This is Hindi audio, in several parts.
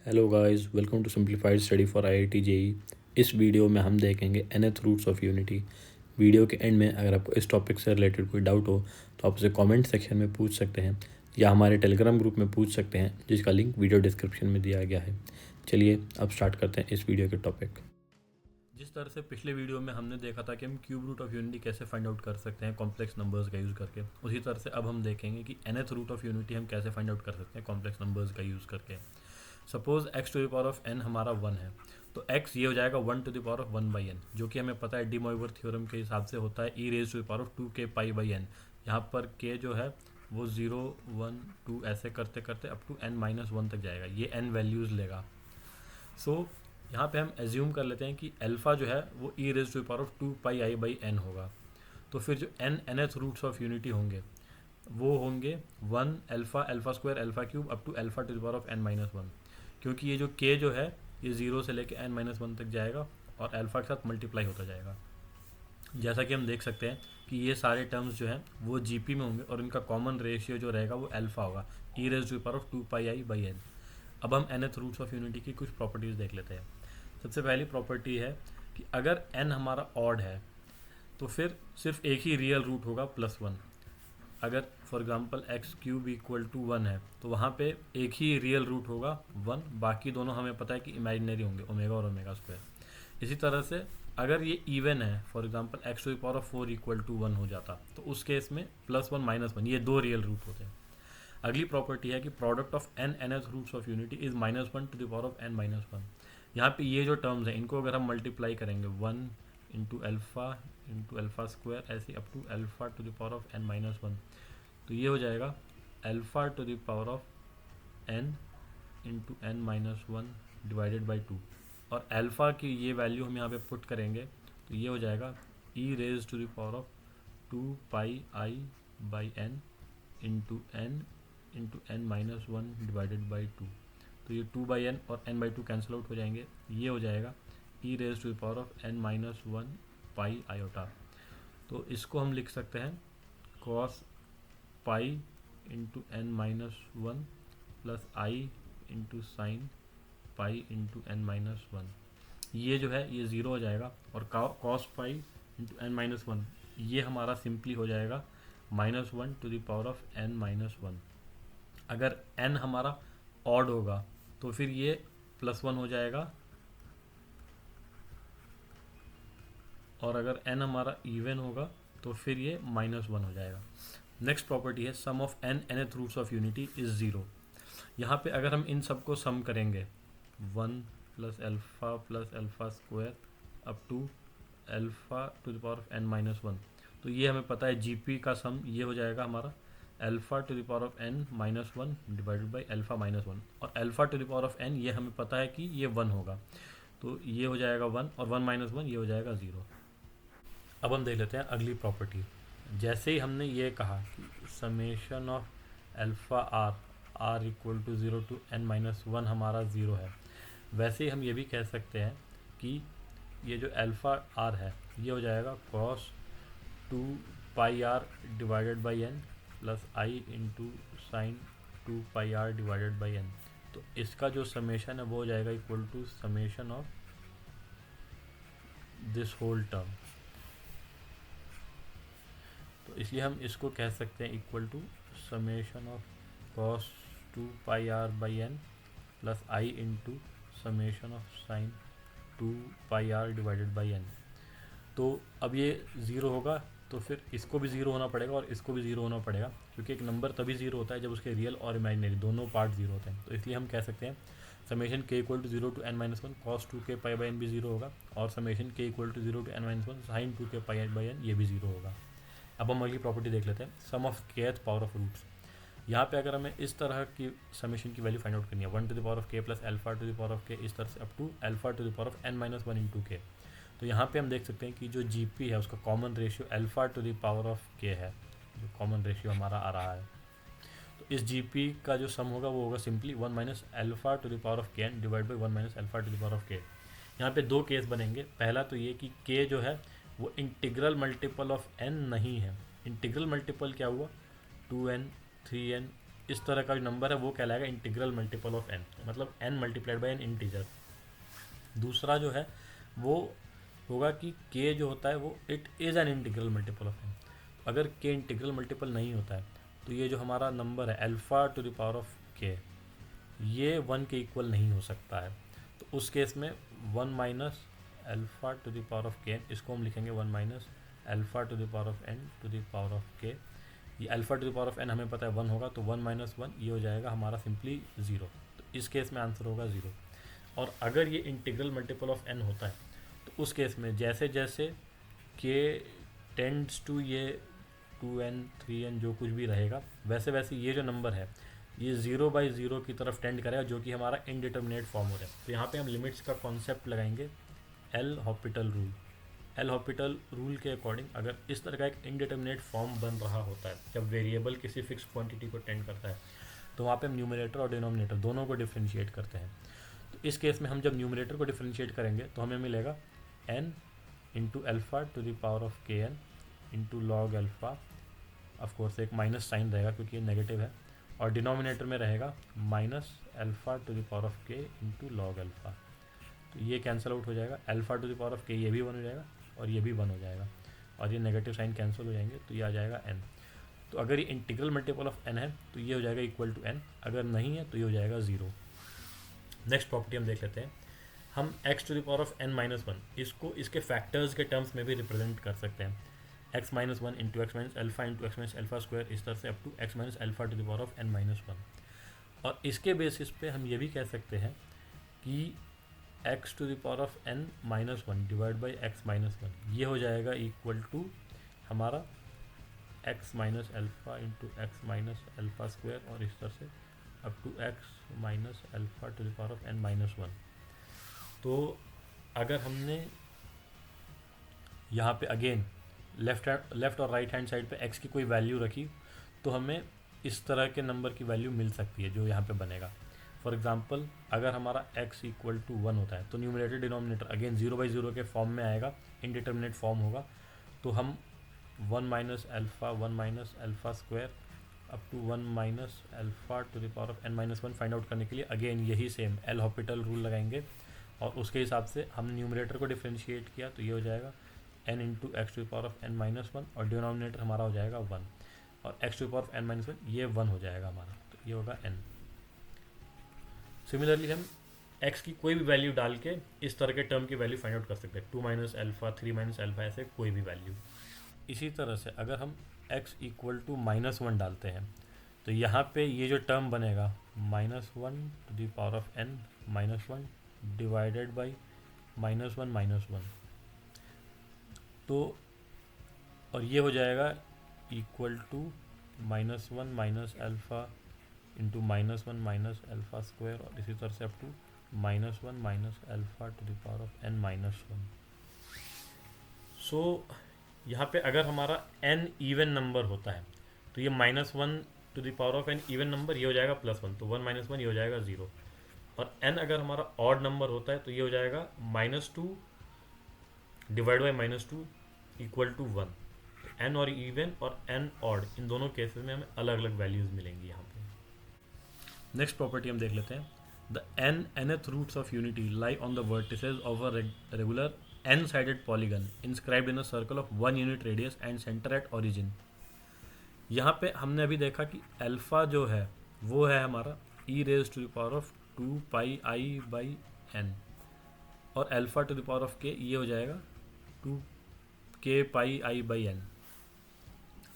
Hello guys, welcome to simplified study for IIT JEE. इस वीडियो में हम देखेंगे nth roots of unity. Video के एंड में अगर आपको इस टॉपिक से रिलेटेड कोई डाउट हो तो आप उसे कमेंट सेक्शन में पूछ सकते हैं या हमारे टेलीग्राम ग्रुप में पूछ सकते हैं, जिसका लिंक वीडियो डिस्क्रिप्शन में दिया गया है। चलिए अब स्टार्ट करते हैं इस वीडियो के टॉपिक। जिस तरह से पिछले वीडियो में हमने देखा था कि हम क्यूब रूट ऑफ यूनिटी कैसे फाइंड आउट कर सकते हैं कॉम्प्लेक्स नंबर्स का यूज़ करके, उसी तरह से अब हम देखेंगे कि nth रूट ऑफ यूनिटी हम कैसे फाइंड आउट कर सकते हैं कॉम्प्लेक्स नंबर्स का यूज़ करके। Suppose x to the power of n हमारा 1 है, तो x ये हो जाएगा 1 to the power of 1/n, जो कि हमें पता है डी मोइवर थ्योरम के हिसाब से होता है e raise to the power of 2k pi. यहाँ पर k जो है वो 0 1 2 ऐसे करते करते अप टू n-1 तक जाएगा, ये n वैल्यूज़ लेगा। सो यहाँ पे हम एज्यूम कर लेते हैं कि अल्फ़ा जो है वो e raise to the power of 2 pi होगा। तो फिर जो nth रूट्स ऑफ यूनिटी होंगे वो होंगे 1 alpha, alpha square, alpha cube up to alpha to the power of n-1, क्योंकि ये जो k जो है ये 0 से लेके n-1 तक जाएगा और अल्फ़ा के साथ मल्टीप्लाई होता जाएगा। जैसा कि हम देख सकते हैं कि ये सारे टर्म्स जो हैं वो जीपी में होंगे और इनका कॉमन रेशियो जो रहेगा वो अल्फ़ा होगा, e raise to the power of 2 पाई/n। अब हम nth रूट्स ऑफ यूनिटी की कुछ प्रॉपर्टीज़ देख लेते हैं। सबसे पहली प्रॉपर्टी है कि अगर n हमारा ऑड है तो फिर सिर्फ एक ही रियल रूट होगा +1। अगर for example x cube equal to 1 है तो वहाँ पे एक ही रियल रूट होगा 1, बाकी दोनों हमें पता है कि इमेजिनरी होंगे, ओमेगा और ओमेगा स्क्वायर। इसी तरह से अगर ये इवन है, for example x to the power of 4 equal to 1 हो जाता, तो उस केस में +1 -1 ये दो रियल रूट होते हैं। अगली प्रॉपर्टी है कि product of n nth roots of unity is -1 to the power of n-1। यहाँ पे ये जो टर्म्स हैं इनको अगर हम मल्टीप्लाई करेंगे 1 इंटू अल्फ़ा स्क्वायर ऐसे up to alpha to the power of n-1, तो ये हो जाएगा alpha to the power of n into n-1 divided by 2, और अल्फ़ा की ये वैल्यू हम यहाँ पे पुट करेंगे तो ये हो जाएगा e raise to the power of 2 pi into n-1 divided by 2। तो ये 2/n और n/2 कैंसिल आउट हो जाएंगे, ये हो जाएगा e raise to the power of n-1 pi iota. तो इसको हम लिख सकते हैं cos pi into n-1 plus i into sine pi into n-1। ये जो है ये ज़ीरो हो जाएगा और cos पाई इंटू n-1 ये हमारा सिंपली हो जाएगा -1 to the power of n-1। अगर n हमारा ऑड होगा तो फिर ये +1 हो जाएगा, और अगर n हमारा इवन होगा तो फिर ये -1 हो जाएगा। नेक्स्ट प्रॉपर्टी है sum of n nth roots of unity is 0। यहाँ पे अगर हम इन सबको सम करेंगे 1 plus alpha square up to alpha to the power of n-1, तो ये हमें पता है जीपी का सम ये हो जाएगा हमारा alpha to the power of n-1 divided by alpha, और alpha to the power of n ये हमें पता है कि ये 1 होगा, तो ये हो जाएगा 1 और 1 - 1 ये हो जाएगा 0। अब हम देख लेते हैं अगली प्रॉपर्टी। जैसे ही हमने ये कहा कि summation of alpha r equal to 0 to n-1 हमारा 0 है, वैसे ही हम ये भी कह सकते हैं कि ये जो अल्फ़ा आर है ये हो जाएगा cos 2 pi r divided by n plus i into sine 2 pi r divided by n। तो इसका जो समेशन है वो हो जाएगा equal to summation of this whole term. तो इसलिए हम इसको कह सकते हैं equal to summation of cos 2 pi r/n plus i into summation of sine 2 pi r divided by n। तो अब ये ज़ीरो होगा तो फिर इसको भी ज़ीरो होना पड़ेगा और इसको भी ज़ीरो होना पड़ेगा, क्योंकि एक नंबर तभी ज़ीरो होता है जब उसके रियल और इमेजिनरी दोनों पार्ट ज़ीरो होते हैं। तो इसलिए हम कह सकते हैं summation k equal to 0 to n-1 cos 2k pi भी ज़ीरो होगा, और summation k equal to 0 to n-1 sine 2k pi ये भी ज़ीरो होगा। अब हम अगली प्रॉपर्टी देख लेते हैं sum of kth power of roots. यहाँ पे अगर हमें इस तरह की समेशन की वैल्यू फाइंड आउट करनी है 1 to the power of k plus alpha to the power of k इस तरह से up to alpha to the power of n-1 into k, तो यहाँ पे हम देख सकते हैं कि जो जीपी है उसका common ratio alpha to the power of k है, जो कॉमन रेशियो हमारा आ रहा है। तो इस जीपी का जो सम होगा वो होगा simply 1 minus alpha to the power of k divide by 1 minus alpha to the power of k। यहाँ पे दो केस बनेंगे, पहला तो ये कि k जो है वो इंटीग्रल मल्टीपल ऑफ n नहीं है। इंटीग्रल मल्टीपल क्या हुआ 2n 3n इस तरह का जो नंबर है वो कहलाएगा इंटीग्रल मल्टीपल ऑफ एन, मतलब n multiplied by n integer. दूसरा जो है वो होगा कि के जो होता है वो it is an integral multiple of n. अगर के इंटीग्रल मल्टीपल नहीं होता है तो ये जो हमारा नंबर है alpha to the power of k, ये 1 के इक्वल नहीं हो सकता है। तो उस केस में 1 minus alpha to the power of k, इसको हम लिखेंगे 1 minus alpha to the power of n to the power of k. ये alpha to the power of n हमें पता है 1 होगा, तो 1 माइनस 1 ये हो जाएगा हमारा सिंपली 0। तो इस केस में आंसर होगा 0। और अगर ये इंटीग्रल मल्टीपल ऑफ एन होता है तो उस केस में जैसे जैसे के टेंड्स टू ये 2n 3n जो कुछ भी रहेगा, वैसे वैसे ये जो नंबर है ये 0/0 की तरफ टेंड करेगा, जो कि हमारा इनडिटर्मिनेट फॉर्म हो रहा है। तो यहाँ पे हम लिमिट्स का कॉन्सेप्ट लगाएंगे L Hôpital rule. L Hôpital rule के अकॉर्डिंग अगर इस तरह का एक इनडिटर्मिनेट फॉर्म बन रहा होता है, जब वेरिएबल किसी फिक्स क्वांटिटी को टेंड करता है, तो वहाँ पे हम न्यूमरेटर और डिनोमिनेटर दोनों को डिफ्रेंशिएट करते हैं। तो इस केस में हम जब न्यूमरेटर को डिफ्रेंशिएट करेंगे तो हमें मिलेगा n into alpha to the power of k n into log alpha. Of course एक माइनस साइन रहेगा क्योंकि ये नेगेटिव है, और डिनोमिनेटर में रहेगा minus alpha to the power of k into log alpha. तो ये कैंसिल आउट हो जाएगा, alpha to the power of k ये भी 1 हो जाएगा और ये भी 1 हो जाएगा, और ये नेगेटिव साइन कैंसिल हो जाएंगे, तो ये आ जाएगा n। तो अगर ये इंटीग्रल मल्टीपल ऑफ n है तो ये हो जाएगा इक्वल टू n, अगर नहीं है तो ये हो जाएगा 0। नेक्स्ट प्रॉपर्टी हम देख लेते हैं। हम x to the power of n minus 1 इसको इसके फैक्टर्स के टर्म्स में भी रिप्रेजेंट कर सकते हैं, x minus 1 into x minus alpha into x minus alpha square, इस तरह से up to x minus alpha to the power of n minus 1। और इसके बेसिस पे हम ये भी कह सकते हैं कि x to the power of n minus 1 divide by x minus 1 ये हो जाएगा इक्वल टू हमारा x minus alpha into x minus alpha square, और इस तरह से up to x minus alpha to the power of n minus 1। तो अगर हमने यहाँ पे अगेन लेफ़्ट और राइट हैंड साइड पे x की कोई वैल्यू रखी तो हमें इस तरह के नंबर की वैल्यू मिल सकती है जो यहाँ पे बनेगा। फॉर एग्जांपल अगर हमारा x इक्वल टू 1 होता है तो न्यूमरेटर डिनोमिनेटर अगेन 0/0 के फॉर्म में आएगा, इनडिटर्मिनेट फॉर्म होगा। तो हम 1 minus alpha square up to 1 minus alpha to the power of n minus 1 find out करने के लिए अगेन यही सेम एल हॉपिटल रूल लगाएंगे, और उसके हिसाब से हमने न्यूमरेटर को डिफ्रेंशिएट किया तो ये हो जाएगा n into x to power of n minus 1, और डिनोमिनेटर हमारा हो जाएगा 1, और x to power of n minus 1 ये 1 हो जाएगा हमारा, तो ये होगा n। सिमिलरली हम x की कोई भी वैल्यू डाल के इस तरह के टर्म की वैल्यू फाइंड आउट कर सकते हैं, 2 माइनस अल्फ़ा 3 माइनस अल्फ़ा, ऐसे कोई भी वैल्यू। इसी तरह से अगर हम x इक्वल टू माइनस 1 डालते हैं तो यहाँ पे ये जो टर्म बनेगा minus 1 to the power of n minus 1 divided by minus 1, तो और ये हो जाएगा equal to minus 1 minus alpha into minus 1 minus alpha square, और इसी तरह से up to minus 1 minus alpha to the power of n minus 1। So यहाँ पे अगर हमारा n इवन नंबर होता है तो ये minus 1 to the power of n even number ये हो जाएगा +1, तो 1 माइनस 1 ये हो जाएगा 0। और n अगर हमारा ऑड नंबर होता है तो ये हो जाएगा -2 divide by -2 equal to 1। n और इवन और n ऑड इन दोनों केसेस में हमें अलग अलग वैल्यूज़ मिलेंगी यहाँ पे। नेक्स्ट प्रॉपर्टी हम देख लेते हैं। The nth roots of unity lie on the vertices of a regular n-sided polygon inscribed in a circle of 1 unit radius and center at origin। यहाँ पे हमने अभी देखा कि अल्फ़ा जो है वो है हमारा e raised to the power of 2 pi I by n, और alpha to the power of k ये हो जाएगा 2 k pi I by n।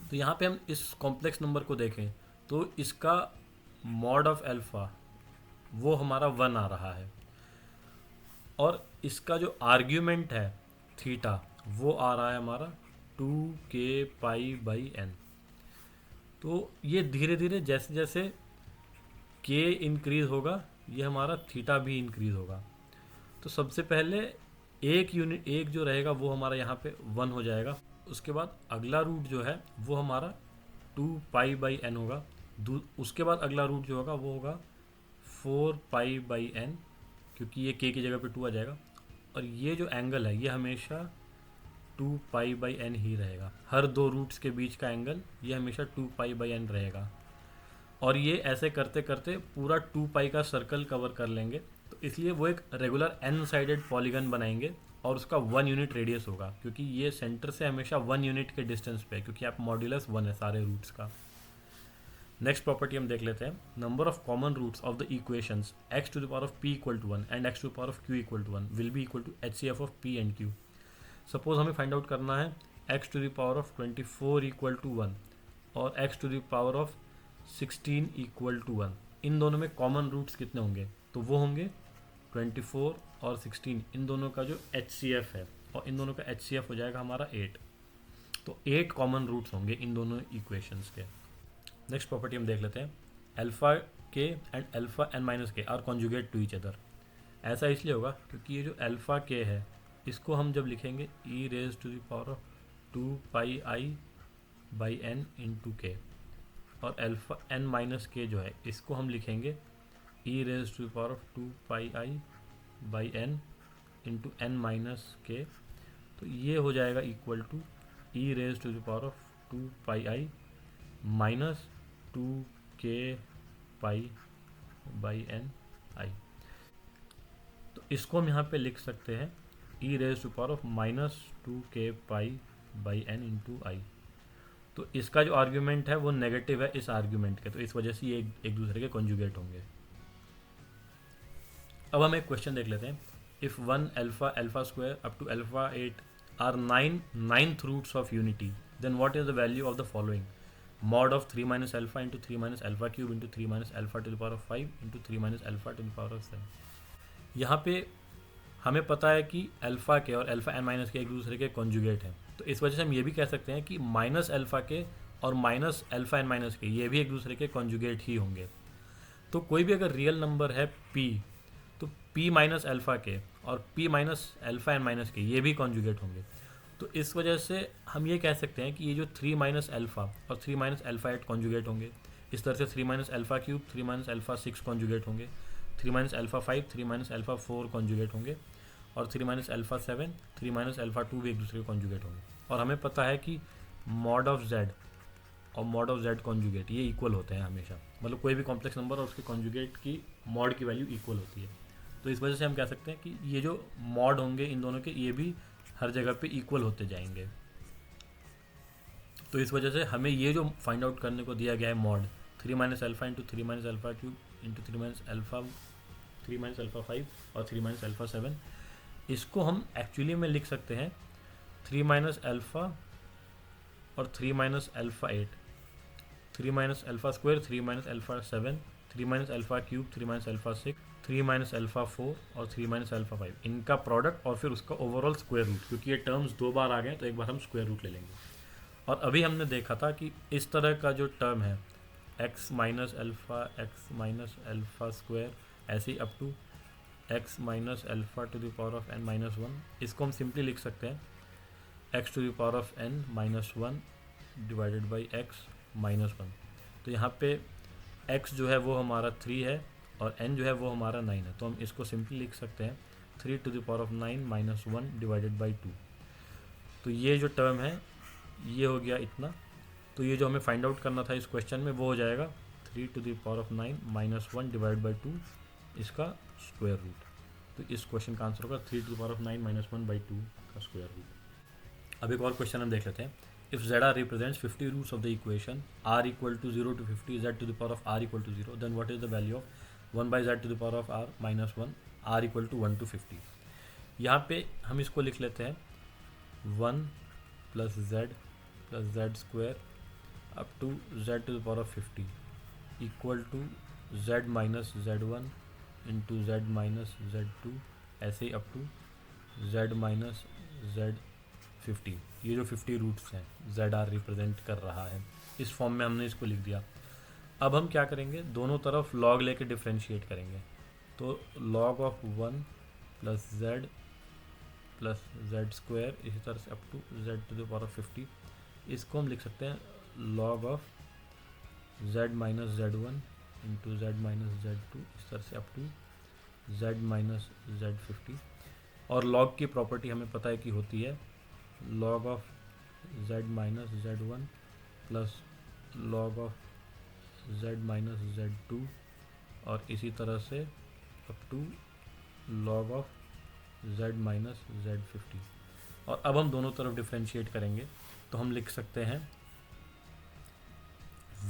तो यहाँ पे हम इस कॉम्प्लेक्स नंबर को देखें तो इसका मॉड ऑफ अल्फ़ा वो हमारा 1 आ रहा है, और इसका जो आर्ग्यूमेंट है थीटा वो आ रहा है हमारा 2k पाई बाई n। तो ये धीरे धीरे जैसे जैसे k इंक्रीज़ होगा ये हमारा थीटा भी इंक्रीज़ होगा। तो सबसे पहले एक जो रहेगा वो हमारा यहाँ पे 1 हो जाएगा, उसके बाद अगला रूट जो है वो हमारा 2 पाई बाई n होगा, उसके बाद अगला रूट जो होगा वो होगा 4 पाई बाई n, क्योंकि ये k की जगह पे 2 आ जाएगा, और ये जो एंगल है ये हमेशा 2 पाई बाई n ही रहेगा। हर दो रूट्स के बीच का एंगल ये हमेशा 2 पाई बाई n रहेगा। और ये ऐसे करते करते पूरा 2 पाई का सर्कल कवर कर लेंगे। तो इसलिए वो एक रेगुलर n साइडेड पॉलीगन बनाएंगे और उसका 1 यूनिट रेडियस होगा, क्योंकि ये सेंटर से हमेशा 1 यूनिट के डिस्टेंस पे है, क्योंकि आप मॉड्यूलस 1 है सारे रूट्स का। नेक्स्ट प्रॉपर्टी हम देख लेते हैं, number of common roots of the equations x to the power of p equal to 1 and x to the power of q equal to 1 will be equal to HCF of p and q। Suppose हमें फाइंड आउट करना है x to the power of 24 equal to 1 और x to the power of 16 equal to 1, इन दोनों में कॉमन रूट्स कितने होंगे? तो वो होंगे 24 और 16, इन दोनों का जो HCF है, और इन दोनों का HCF हो जाएगा हमारा 8। तो 8 कॉमन रूट्स होंगे इन दोनों इक्वेशंस के। नेक्स्ट प्रॉपर्टी हम देख लेते हैं, alpha k and alpha n minus k are conjugate to each other. ऐसा इसलिए होगा क्योंकि ये जो अल्फा के है इसको हम जब लिखेंगे e raise to the power of 2 pi i by n into k, और अल्फा n माइनस के जो है इसको हम लिखेंगे e raise to the power of 2 pi i by n into n minus k. तो ये हो जाएगा equal to e raise to the power of 2 pi i minus 2 k pi by N आई। तो इसको हम यहाँ पे लिख सकते हैं e raise to power of minus 2 k pi by n into i. तो इसका जो आर्ग्यूमेंट है वो नेगेटिव है इस आर्ग्यूमेंट के, तो इस वजह से ये एक दूसरे के कॉन्जुगेट होंगे। अब हम एक क्वेश्चन देख लेते हैं, if 1 alpha alpha square up to alpha 8 are 9th roots of unity, then what is the value of the following, mod of 3 minus alpha into 3 minus alpha cube into 3 minus alpha to the power of 5 into 3 minus alpha to the power of 7। यहाँ पे हमें पता है कि अल्फ़ा के और अल्फ़ा n माइनस के एक दूसरे के कॉन्जुगेट हैं, तो इस वजह से हम ये भी कह सकते हैं कि माइनस अल्फ़ा के और माइनस अल्फ़ा n माइनस के ये भी एक दूसरे के कॉन्जुगेट ही होंगे। तो कोई भी अगर रियल नंबर है p, तो p माइनस अल्फ़ा के और p minus alpha n minus के ये भी कॉन्जुगेट होंगे। तो इस वजह से हम ये कह सकते हैं कि ये जो 3 माइनस अल्फ़ा और 3 माइनस अल्फ़ा 8 कॉन्जुगेट होंगे। इस तरह से 3 minus alpha cube 3 minus alpha 6 conjugate होंगे, 3 minus alpha 5 3 minus alpha 4 conjugate होंगे, और 3 माइनस अल्फ़ा 7 3 माइनस अल्फ़ा 2 भी एक दूसरे को कॉन्जुगेट होंगे। और हमें पता है कि मॉड ऑफ z और मॉड ऑफ z कॉन्जुगेट ये इक्वल होते हैं हमेशा, मतलब कोई भी कॉम्प्लेक्स नंबर और उसके कॉन्जुगेट की मॉड की वैल्यू इक्वल होती है। तो इस वजह से हम कह सकते हैं कि ये जो मॉड होंगे इन दोनों के ये भी हर जगह पे इक्वल होते जाएंगे। तो इस वजह से हमें ये जो फाइंड आउट करने को दिया गया है mod 3 minus alpha into 3 minus alpha cube into 3 minus alpha 5 और 3 माइनस अल्फ़ा 7, इसको हम एक्चुअली में लिख सकते हैं 3 माइनस अल्फ़ा और 3 minus alpha 8, 3 minus alpha square 3 minus alpha 7, 3 minus alpha cube 3 minus alpha 6, 3 minus alpha 4 और 3 माइनस अल्फ़ा 5, इनका प्रोडक्ट और फिर उसका ओवरऑल स्क्वायर रूट, क्योंकि ये टर्म्स 2 बार आ गए तो एक बार हम स्क्वायर रूट ले लेंगे। और अभी हमने देखा था कि इस तरह का जो टर्म है x माइनस अल्फ़ा स्क्वायर ऐसे ही up to x minus alpha to the power of n minus 1, इसको हम सिंपली लिख सकते हैं x to the power of n minus 1 divided by x minus 1। तो यहाँ पे x जो है वो हमारा 3 है और n जो है वो हमारा 9 है, तो हम इसको सिंपली लिख सकते हैं 3 to the power of 9 minus 1 divided by 2। तो ये जो टर्म है ये हो गया इतना। तो ये जो हमें फाइंड आउट करना था इस क्वेश्चन में वो हो जाएगा 3 to the power of 9 minus 1 divide by 2 इसका स्क्वायर रूट। तो इस क्वेश्चन का आंसर होगा 3 to the power of 9 minus 1 by 2 का स्क्वायर रूट। अब एक और क्वेश्चन हम देख लेते हैं, if z r represents 50 roots of the equation r equal to 0 to 50 z to the power of r equal to 0, then what is the value of 1 by z to the power of r minus 1 r equal to 1 to 50। यहाँ पे हम इसको लिख लेते हैं 1 plus z square up to z to the power of 50 equal to z minus z1 into z minus z2 ऐसे ही up to z minus z50। ये जो 50 रूट्स हैं z r रिप्रेजेंट कर रहा है, इस फॉर्म में हमने इसको लिख दिया। अब हम क्या करेंगे, दोनों तरफ log लेके डिफ्रेंशिएट करेंगे। तो log of 1 plus z square इसी तरह से up to z to the power of 50, इसको हम लिख सकते हैं log of z minus z1 into z minus z2 इस तरह से up to z minus z50। और log की प्रॉपर्टी हमें पता है कि होती है log of z minus z1 plus log of z minus z2 और इसी तरह से up to log of z minus z50। और अब हम दोनों तरफ डिफ्रेंशिएट करेंगे तो हम लिख सकते हैं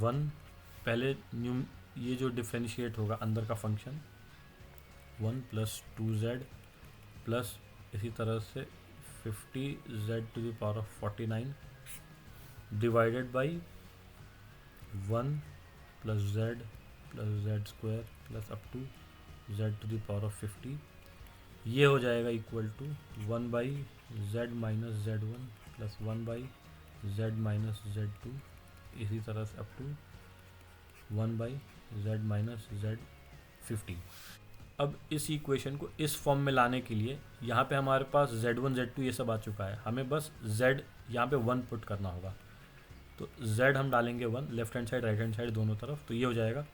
1 पहले न्यू ये जो डिफ्रेंशिएट होगा अंदर का फंक्शन 1 प्लस 2z प्लस इसी तरह से 50z to the power of 49 divided by 1 plus z square plus up to z to the power of 50। ये हो जाएगा equal to 1 by z minus z1 plus 1 by z minus z2 इसी तरह से up to 1 by z minus z50। अब इस इक्वेशन को इस फॉर्म में लाने के लिए यहाँ पे हमारे पास z1 z2 ये सब आ चुका है, हमें बस z यहाँ पे 1 पुट करना होगा। तो z हम डालेंगे 1 left hand side right hand side दोनों तरफ, तो ये हो जाएगा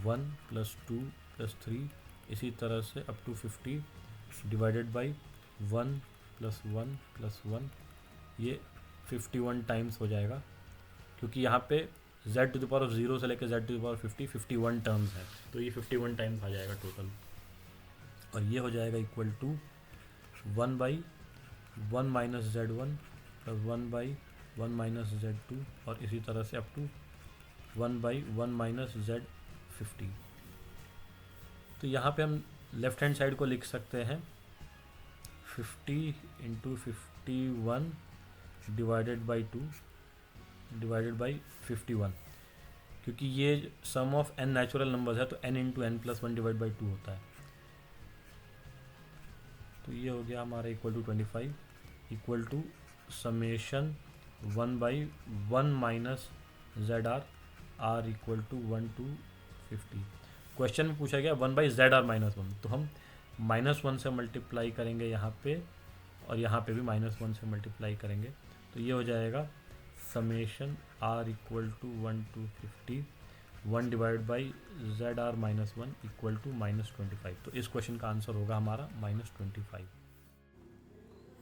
1 प्लस 2 प्लस 3 इसी तरह से up to 50 divided by 1 plus 1 plus 1, ये 51 टाइम्स हो जाएगा क्योंकि यहाँ पे z to the power of 0 से लेकर z to the power 51 terms है, तो ये 51 टाइम्स आ जाएगा टोटल। और ये हो जाएगा equal to 1 by 1 minus z1 plus 1 by 1 minus z2 और इसी तरह से up to 1 by 1 minus z50। तो यहाँ पे हम लेफ्ट हैंड साइड को लिख सकते हैं 50 into 51 divided by 2 divided by 51, क्योंकि ये sum of n natural numbers है तो n into n plus 1 divide by 2 होता है। तो ये हो गया हमारा equal to 25 equal to summation 1 by 1 minus z r equal to 1 to 50। Question में पूछा गया 1 बाई जेड आर माइनस 1, तो हम -1 से मल्टीप्लाई करेंगे यहाँ पे और यहाँ पे भी -1 से मल्टीप्लाई करेंगे, तो ये हो जाएगा summation r equal to 1 to 50 1 divide by z r minus 1 equal to -25। तो इस क्वेश्चन का आंसर होगा हमारा -25।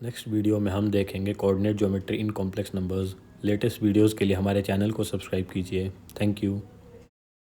नेक्स्ट वीडियो में हम देखेंगे coordinate geometry in complex numbers. Latest videos के लिए हमारे चैनल को सब्सक्राइब कीजिए। Thank you.